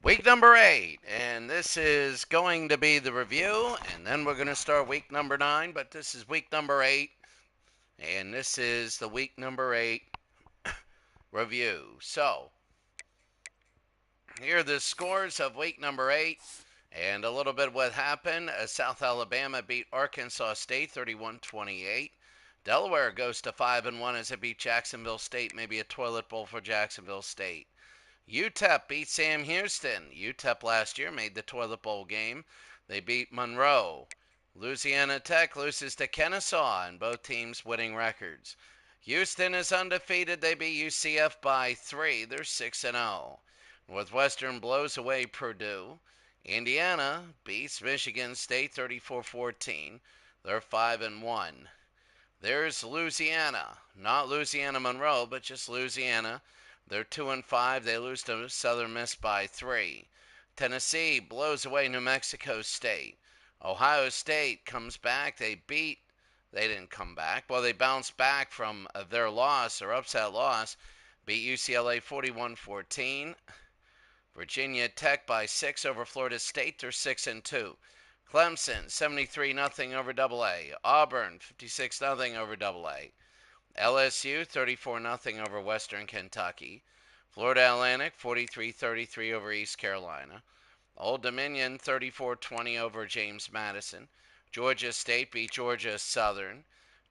Week number 8, and this is going to be the review, and then we're going to start week number 9, but this is week number 8, and this is the week number 8 review. So, here are the scores of week number 8, and a little bit of what happened. South Alabama beat Arkansas State 31-28. Delaware goes to 5-1 as it beat Jacksonville State, maybe a toilet bowl for Jacksonville State. UTEP beat Sam Houston. UTEP last year made the toilet bowl game. They beat Monroe. Louisiana Tech loses to Kennesaw, and both teams winning records. Houston is undefeated. They beat UCF by 3. They're 6-0. Northwestern blows away Purdue. Indiana beats Michigan State 34-14. They're 5-1. There's Louisiana, not Louisiana Monroe, but just Louisiana. They're 2-5. They lose to Southern Miss by 3. Tennessee blows away New Mexico State. Ohio State comes back. They didn't come back. Well, they bounced back from their loss, or upset loss. Beat UCLA 41-14. Virginia Tech by 6 over Florida State. They're 6-2. Clemson 73-0 over AA. Auburn 56-0 over AA. LSU 34-0 over Western Kentucky. Florida Atlantic 43-33 over East Carolina. Old Dominion 34-20 over James Madison. Georgia State beat Georgia Southern.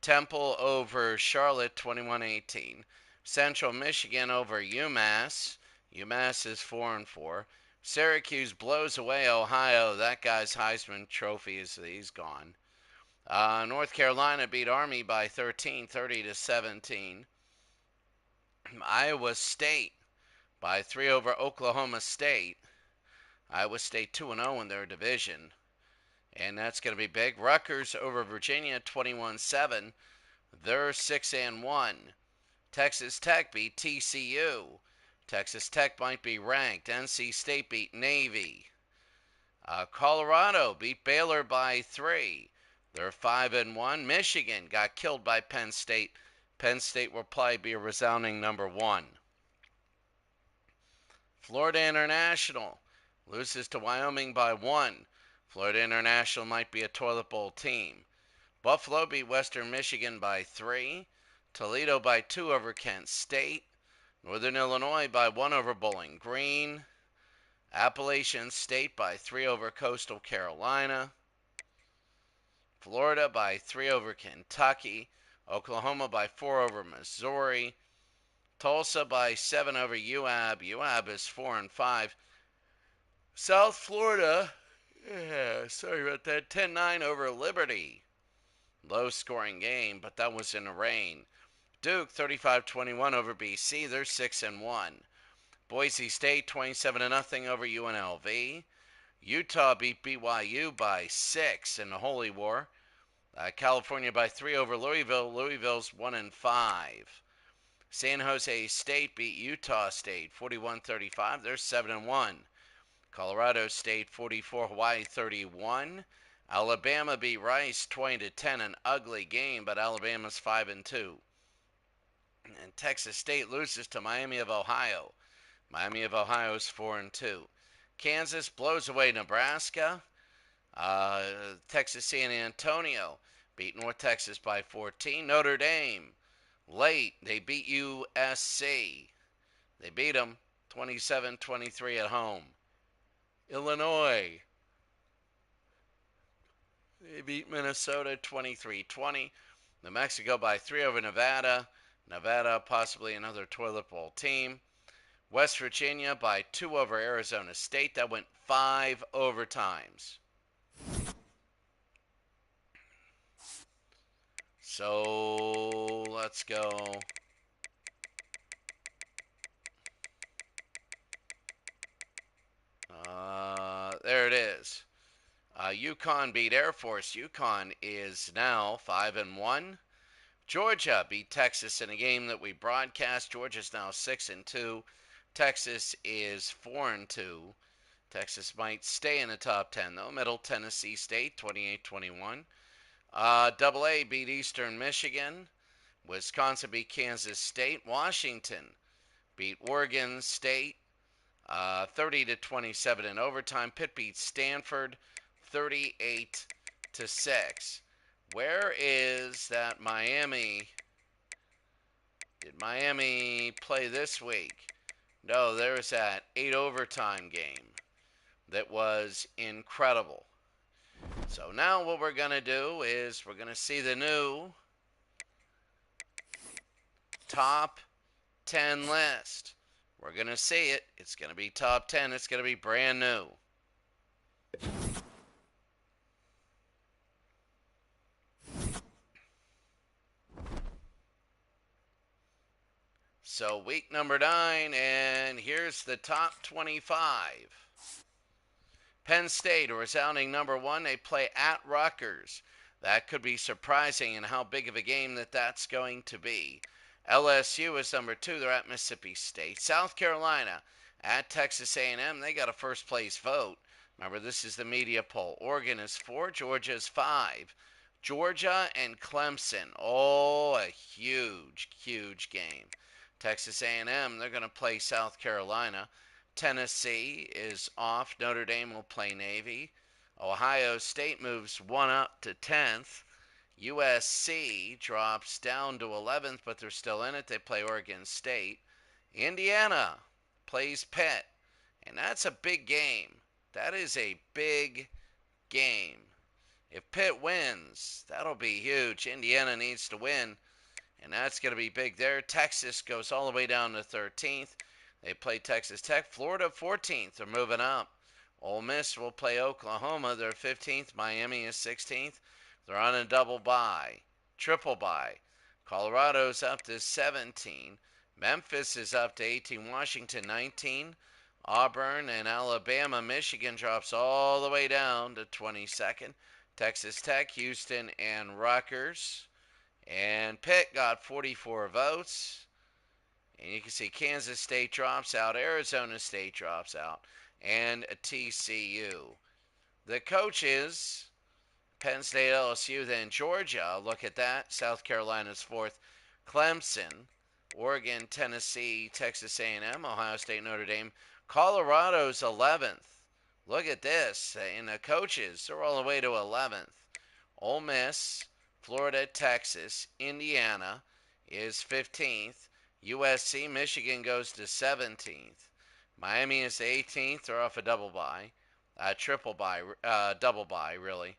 Temple over Charlotte 21-18. Central Michigan over UMass. UMass is 4-4. Syracuse blows away Ohio. That guy's Heisman Trophy he's gone. North Carolina beat Army by 13, 30-17. Iowa State by 3 over Oklahoma State. Iowa State 2-0 in their division, and that's going to be big. Rutgers over Virginia 21-7. They're 6-1. Texas Tech beat TCU. Texas Tech might be ranked. NC State beat Navy. Colorado beat Baylor by 3. They're 5-1. Michigan got killed by Penn State. Penn State will probably be a resounding number 1. Florida International loses to Wyoming by 1. Florida International might be a toilet bowl team. Buffalo beat Western Michigan by 3. Toledo by 2 over Kent State. Northern Illinois by 1 over Bowling Green. Appalachian State by 3 over Coastal Carolina. Florida by 3 over Kentucky. Oklahoma by 4 over Missouri. Tulsa by 7 over UAB. UAB is 4-5. South Florida, sorry about that, 10-9 over Liberty. Low scoring game, but that was in the rain. Duke 35-21 over BC. They're 6-1. Boise State 27-0 over UNLV. Utah beat BYU by 6 in the Holy War. California by 3 over Louisville. Louisville's 1-5. San Jose State beat Utah State 41-35. They're 7-1. Colorado State 44, Hawaii 31. Alabama beat Rice 20-10. An ugly game, but Alabama's 5-2. And Texas State loses to Miami of Ohio. Miami of Ohio is 4-2. Kansas blows away Nebraska. Texas San Antonio beat North Texas by 14. Notre Dame, late, they beat USC. They beat them 27-23 at home. Illinois, they beat Minnesota 23-20. New Mexico by 3 over Nevada. Nevada possibly another toilet bowl team. West Virginia by 2 over Arizona State. That went 5 overtimes. So let's go. There it is. UConn beat Air Force. UConn is now 5-1. Georgia beat Texas in a game that we broadcast. Georgia's now 6-2. Texas is 4-2. Texas might stay in the top 10 though. Middle Tennessee State 28-21. AA beat Eastern Michigan. Wisconsin beat Kansas State. Washington beat Oregon State 30-27 in overtime. Pitt beats Stanford 38-6. Where is that Miami? Did Miami play this week? No, there was that 8 overtime game that was incredible. So now what we're going to do is we're going to see the new top 10 list. We're going to see it. It's going to be top 10. It's going to be brand new. So week number 9, and here's the top 25. Penn State, a resounding number 1. They play at Rutgers. That could be surprising in how big of a game that's going to be. LSU is number 2. They're at Mississippi State. South Carolina at Texas A&M. They got a first place vote. Remember, this is the media poll. Oregon is 4. Georgia is 5. Georgia and Clemson. Oh, a huge, huge game. Texas A&M, they're going to play South Carolina. Tennessee is off. Notre Dame will play Navy. Ohio State moves 1 up to 10th. USC drops down to 11th, but they're still in it. They play Oregon State. Indiana plays Pitt, and that's a big game. That is a big game. If Pitt wins, that'll be huge. Indiana needs to win, and that's going to be big there. Texas goes all the way down to 13th. They play Texas Tech. Florida 14th. They're moving up. Ole Miss will play Oklahoma. They're 15th. Miami is 16th. They're on a double bye. Triple bye. Colorado's up to 17. Memphis is up to 18. Washington 19. Auburn and Alabama. Michigan drops all the way down to 22nd. Texas Tech, Houston, and Rutgers. And Pitt got 44 votes. And you can see Kansas State drops out, Arizona State drops out, and TCU. The coaches, Penn State, LSU, then Georgia. Look at that. South Carolina's 4th. Clemson, Oregon, Tennessee, Texas A&M, Ohio State, Notre Dame. Colorado's 11th. Look at this. And the coaches, they're all the way to 11th. Ole Miss, Florida, Texas, Indiana is 15th. USC, Michigan goes to 17th. Miami is 18th. They're off a double bye. Double bye, really.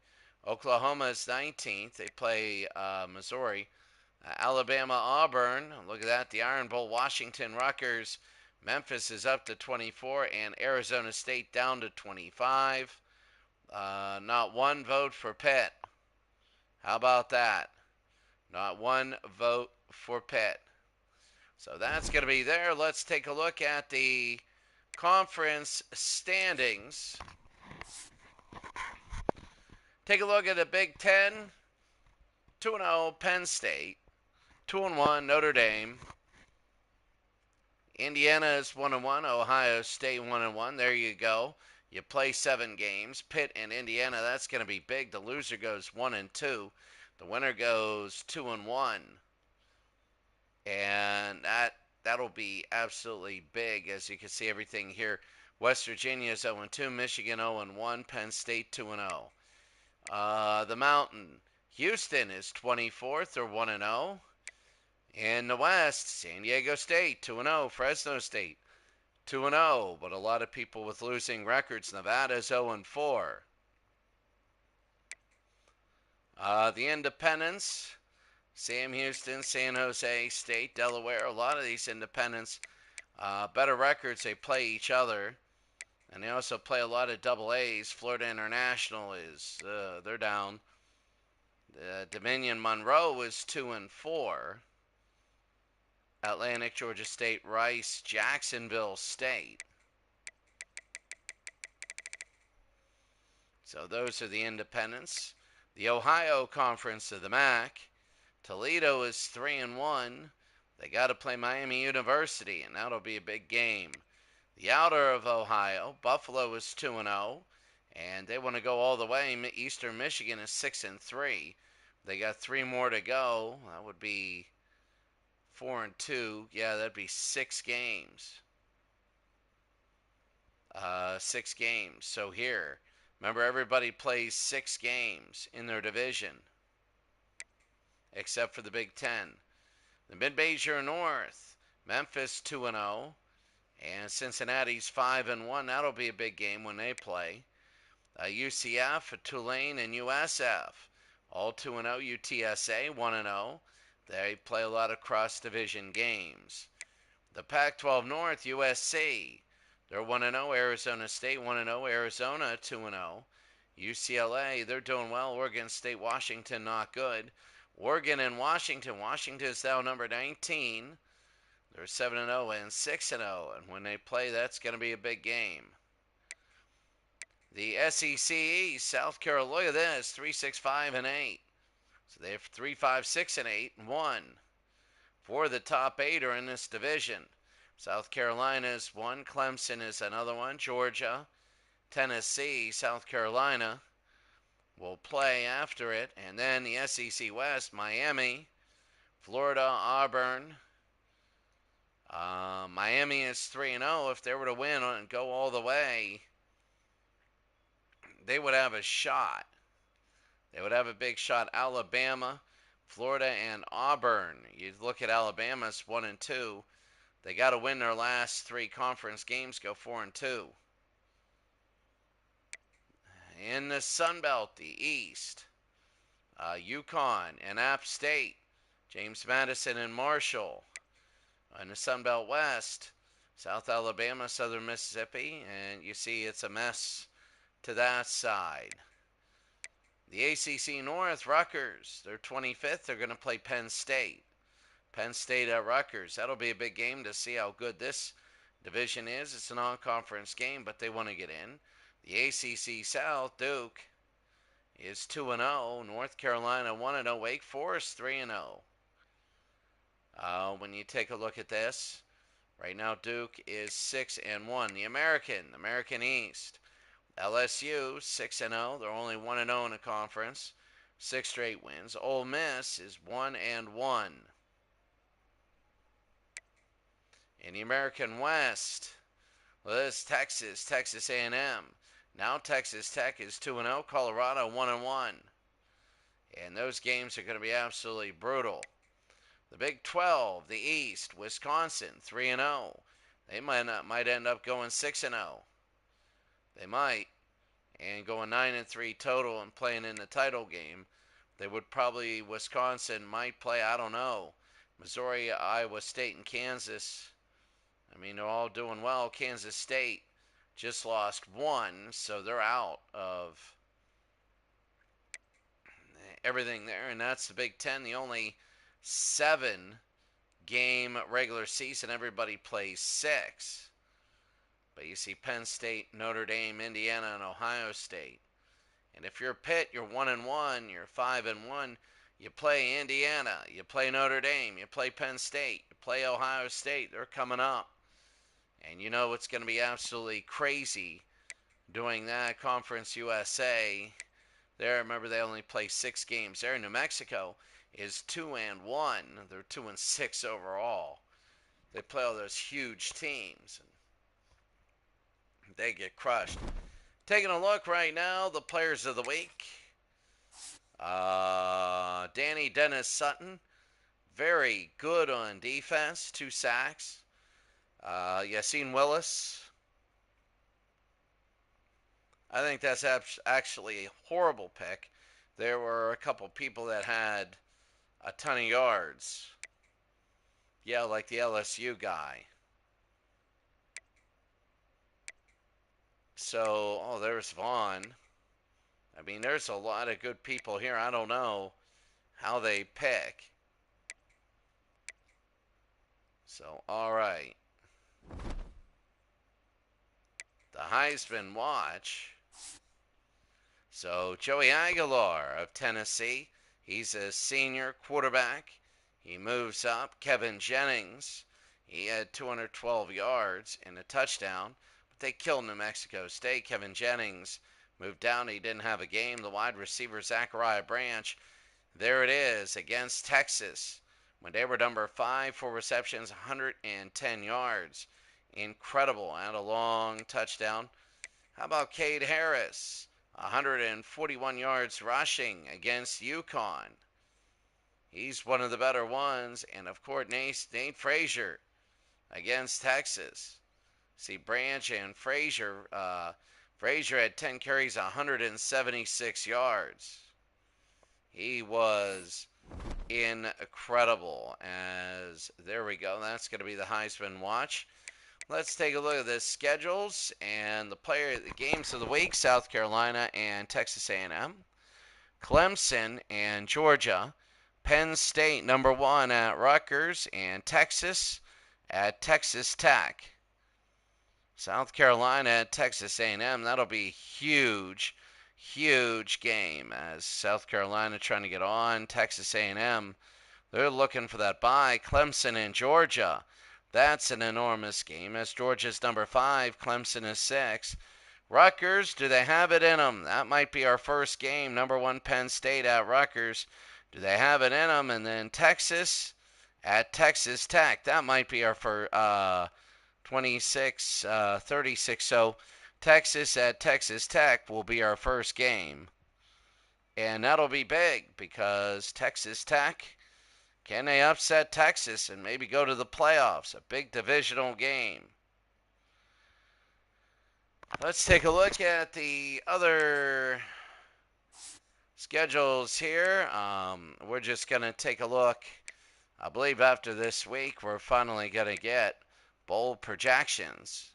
Oklahoma is 19th. They play Missouri. Alabama, Auburn. Look at that. The Iron Bowl, Washington, Rutgers. Memphis is up to 24, and Arizona State down to 25. Not one vote for Pitt. How about that? Not one vote for Pitt. So that's going to be there. Let's take a look at the conference standings. Take a look at the Big Ten. 2-0 Penn State. 2-1 Notre Dame. Indiana is 1-1. Ohio State 1-1. There you go. You play 7 games. Pitt and Indiana, that's going to be big. The loser goes 1-2. The winner goes 2-1. And that'll be absolutely big, as you can see everything here. West Virginia is 0-2. Michigan 0-1. Penn State 2-0. The Mountain. Houston is 24th. They're 1-0. In the West, San Diego State 2-0. Fresno State 2-0. But a lot of people with losing records. Nevada's 0-4. The Independents. Sam Houston, San Jose State, Delaware. A lot of these independents, better records. They play each other. And they also play a lot of double A's. Florida International is, they're down. Dominion Monroe is 2-4. Atlantic, Georgia State, Rice, Jacksonville State. So those are the independents. The Ohio Conference of the MAC. Toledo is 3-1. They got to play Miami University, and that'll be a big game. The outer of Ohio, Buffalo is 2-0, and they want to go all the way. Eastern Michigan is 6-3. They got 3 more to go. That would be 4-2. Yeah, that'd be 6 games. 6 games. So here, remember everybody plays 6 games in their division, except for the Big Ten. The Mid-Major North, Memphis 2-0, and Cincinnati's 5-1. That'll be a big game when they play. UCF, Tulane, and USF, all 2-0. UTSA 1-0. They play a lot of cross-division games. The Pac-12 North, USC, they're 1-0. Arizona State 1-0. Arizona 2-0. UCLA, they're doing well. Oregon State, Washington, not good. Oregon and Washington. Washington is now number 19. They're 7-0 and 6-0, and when they play, that's going to be a big game. The SEC East, South Carolina, look at this, 3-6-5-8. So they have 3-5-6-8-1. 4 of the top 8 are in this division. South Carolina is one, Clemson is another one, Georgia, Tennessee, South Carolina will play after it, and then the SEC West, Miami, Florida, Auburn. Miami is 3-0. If they were to win and go all the way, they would have a shot. They would have a big shot. Alabama, Florida, and Auburn. You look at Alabama's 1-2. They got to win their last 3 conference games, go 4-2. In the Sun Belt, the East, UConn and App State, James Madison and Marshall. In the Sun Belt West, South Alabama, Southern Mississippi, and you see it's a mess to that side. The ACC North, Rutgers, they're 25th. They're going to play Penn State. Penn State at Rutgers. That'll be a big game to see how good this division is. It's a non-conference game, but they want to get in. The ACC South, Duke is 2-0. North Carolina 1-0. Wake Forest 3-0. When you take a look at this, right now Duke is 6-1. The American East, LSU 6-0. They're only 1-0 in the conference, 6 straight wins. Ole Miss is 1-1. In the American West, well, this is Texas A&M. Now Texas Tech is 2-0. Colorado 1-1. And those games are going to be absolutely brutal. The Big 12, the East, Wisconsin 3-0. They might end up going 6-0. They might, and going 9-3 total and playing in the title game. They would probably, Wisconsin might play, I don't know, Missouri, Iowa State, and Kansas. I mean, they're all doing well. Kansas State just lost 1, so they're out of everything there, and that's the Big Ten. The only 7-game regular season, everybody plays 6. But you see Penn State, Notre Dame, Indiana, and Ohio State. And if you're Pitt, you're 1-1, you're 5-1. You play Indiana, you play Notre Dame, you play Penn State, you play Ohio State. They're coming up. And you know it's going to be absolutely crazy doing that. Conference USA, there, remember they only play 6 games there. New Mexico is 2-1. They're 2-6 overall. They play all those huge teams, and they get crushed. Taking a look right now, the players of the week. Danny Dennis Sutton, very good on defense, 2 sacks. Yassine Willis, I think that's actually a horrible pick. There were a couple people that had a ton of yards. Yeah, like the LSU guy. So, oh, there's Vaughn. I mean, there's a lot of good people here. I don't know how they pick. So, all right. The Heisman watch. So, Joey Aguilar of Tennessee. He's a senior quarterback. He moves up. Kevin Jennings. He had 212 yards and a touchdown. But they killed New Mexico State. Kevin Jennings moved down. He didn't have a game. The wide receiver, Zachariah Branch. There it is against Texas. When they were number 5, 4 receptions, 110 yards. Incredible. And a long touchdown. How about Cade Harris? 141 yards rushing against UConn. He's one of the better ones. And of course, Nate Frazier against Texas. See, Branch and Frazier. Frazier had 10 carries, 176 yards. He was incredible. As there we go. That's going to be the Heisman watch. Let's take a look at the schedules and the games of the week. South Carolina and Texas A&M, Clemson and Georgia, Penn State #1 at Rutgers, and Texas at Texas Tech. South Carolina at Texas A&M. That'll be huge, huge game as South Carolina trying to get on. Texas A&M, they're looking for that bye. Clemson and Georgia. That's an enormous game as Georgia's #5, Clemson is 6. Rutgers, do they have it in them? That might be our first game. #1 Penn State at Rutgers. Do they have it in them? And then Texas at Texas Tech. That might be our first 36. So Texas at Texas Tech will be our first game. And that'll be big because Texas Tech, can they upset Texas and maybe go to the playoffs? A big divisional game. Let's take a look at the other schedules here. We're just going to take a look. I believe after this week, we're finally going to get bowl projections.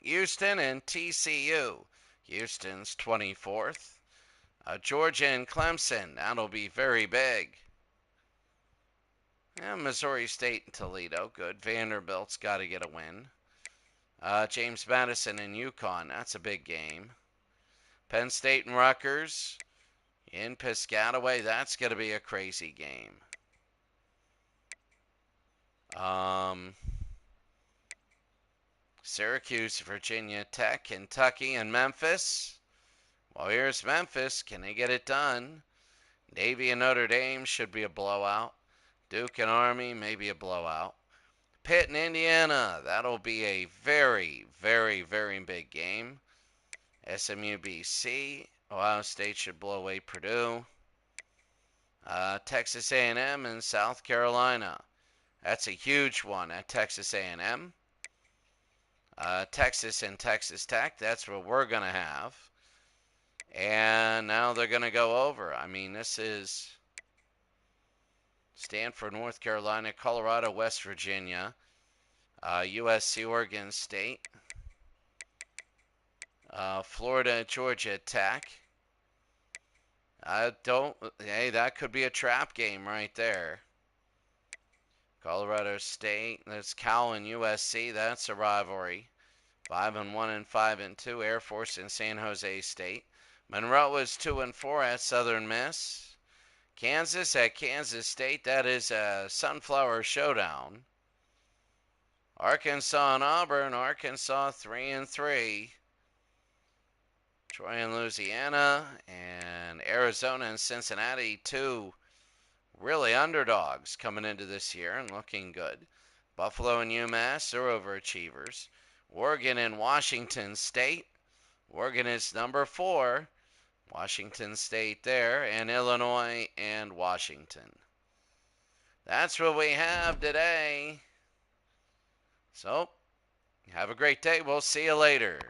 Houston and TCU. Houston's 24th. Georgia and Clemson. That'll be very big. Yeah, Missouri State and Toledo. Good. Vanderbilt's got to get a win. James Madison and UConn. That's a big game. Penn State and Rutgers in Piscataway. That's going to be a crazy game. Syracuse, Virginia Tech, Kentucky, and Memphis. Well, here's Memphis. Can they get it done? Navy and Notre Dame should be a blowout. Duke and Army, maybe a blowout. Pitt and Indiana. That'll be a very, very, very big game. SMU BC. Ohio State should blow away Purdue. Texas A&M and South Carolina. That's a huge one at Texas A&M. Texas and Texas Tech. That's what we're going to have. And now they're going to go over. I mean, this is Stanford, North Carolina, Colorado, West Virginia, USC, Oregon State, Florida, Georgia Tech. Hey, that could be a trap game right there. Colorado State, that's Cal and USC. That's a rivalry. 5-1 and 5-2. Air Force and San Jose State. Monroe is 2-4 at Southern Miss. Kansas at Kansas State. That is a Sunflower Showdown. Arkansas and Auburn. Arkansas 3-3. Troy and Louisiana. And Arizona and Cincinnati, 2 really underdogs coming into this year and looking good. Buffalo and UMass are overachievers. Oregon and Washington State. Oregon is #4. Washington State there. And Illinois and Washington. That's what we have today. So, have a great day. We'll see you later.